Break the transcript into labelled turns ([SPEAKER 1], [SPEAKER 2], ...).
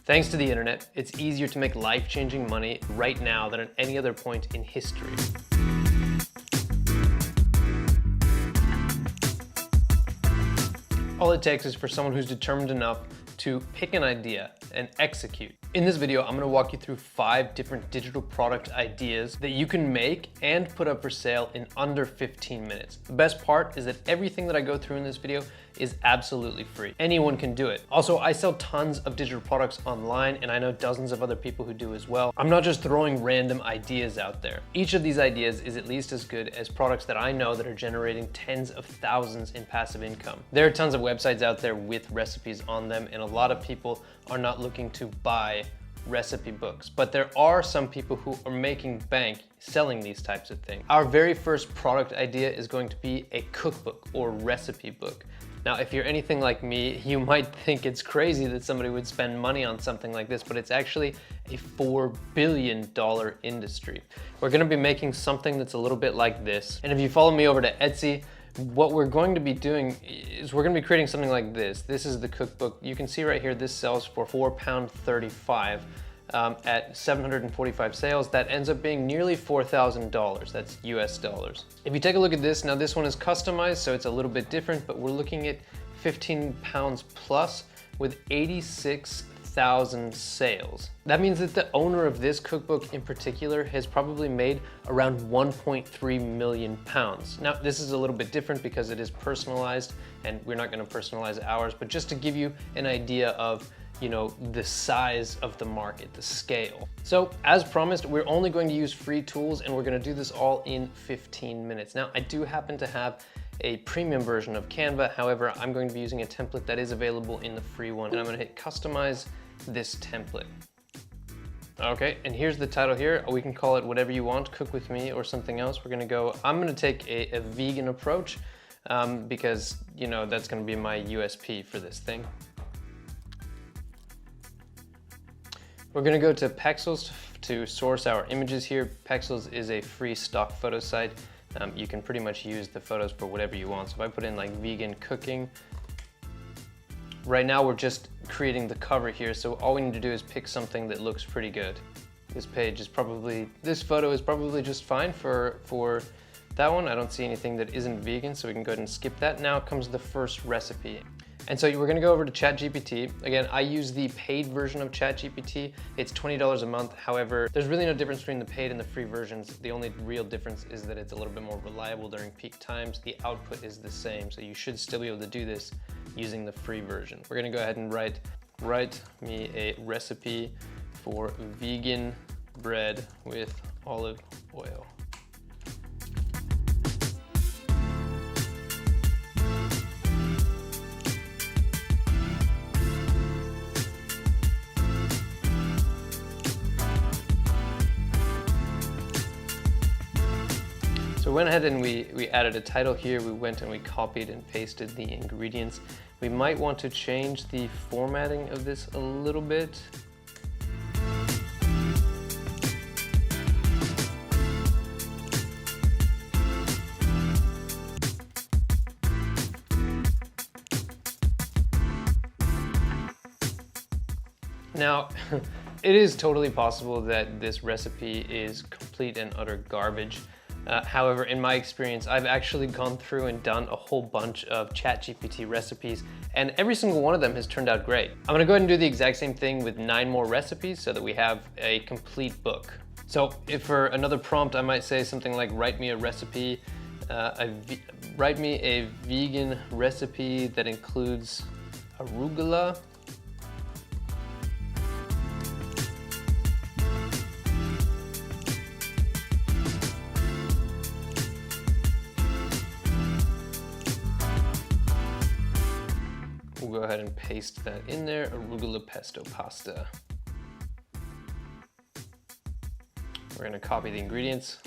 [SPEAKER 1] Thanks to the internet, it's easier to make life-changing money right now than at any other point in history. All it takes is for someone who's determined enough to pick an idea and execute. In this video, I'm gonna walk you through 5 different digital product ideas that you can make and put up for sale in under 15 minutes. The best part is that everything that I go through in this video is absolutely free. Anyone can do it. Also, I sell tons of digital products online, and I know dozens of other people who do as well. I'm not just throwing random ideas out there. Each of these ideas is at least as good as products that I know that are generating tens of thousands in passive income. There are tons of websites out there with recipes on them, and a lot of people are not looking to buy recipe books, but there are some people who are making bank selling these types of things. Our very first product idea is going to be a cookbook or recipe book. Now, if you're anything like me, you might think it's crazy that somebody would spend money on something like this, but it's actually a $4 billion industry. We're gonna be making something that's a little bit like this. And if you follow me over to Etsy, what we're going to be doing is we're going to be creating something like this. This is the cookbook. You can see right here, this sells for £4.35 at 745 sales. That ends up being nearly $4,000. That's US dollars. If you take a look at this, now this one is customized, so it's a little bit different, but we're looking at 15 pounds plus with 86,000 sales. That means that the owner of this cookbook in particular has probably made around 1.3 million pounds. Now, this is a little bit different because it is personalized, and we're not going to personalize ours, but just to give you an idea of the size of the market, the scale. So as promised, we're only going to use free tools, and we're going to do this all in 15 minutes. Now, I do happen to have a premium version of Canva. However, I'm going to be using a template that is available in the free one, and I'm going to hit customize this template. Okay, and here's the title here. We can call it whatever you want, cook with me or something else. I'm gonna take a vegan approach because that's gonna be my USP for this thing. We're gonna go to Pexels to source our images here. Pexels is a free stock photo site. You can pretty much use the photos for whatever you want. So if I put in like vegan cooking, right now we're just creating the cover here, so all we need to do is pick something that looks pretty good. This photo is probably just fine for that one. I don't see anything that isn't vegan, so we can go ahead and skip that. Now comes the first recipe. And so we're gonna go over to ChatGPT. Again, I use the paid version of ChatGPT. It's $20 a month. However, there's really no difference between the paid and the free versions. The only real difference is that it's a little bit more reliable during peak times. The output is the same, so you should still be able to do this using the free version. We're gonna go ahead and write me a recipe for vegan bread with olive oil. So we went ahead and we added a title here. We went and we copied and pasted the ingredients. We might want to change the formatting of this a little bit. Now, it is totally possible that this recipe is complete and utter garbage. However, in my experience, I've actually gone through and done a whole bunch of ChatGPT recipes, and every single one of them has turned out great. I'm gonna go ahead and do the exact same thing with 9 more recipes so that we have a complete book. So if for another prompt, I might say something like, write me a recipe, write me a vegan recipe that includes arugula. We'll go ahead and paste that in there, arugula pesto pasta. We're gonna copy the ingredients,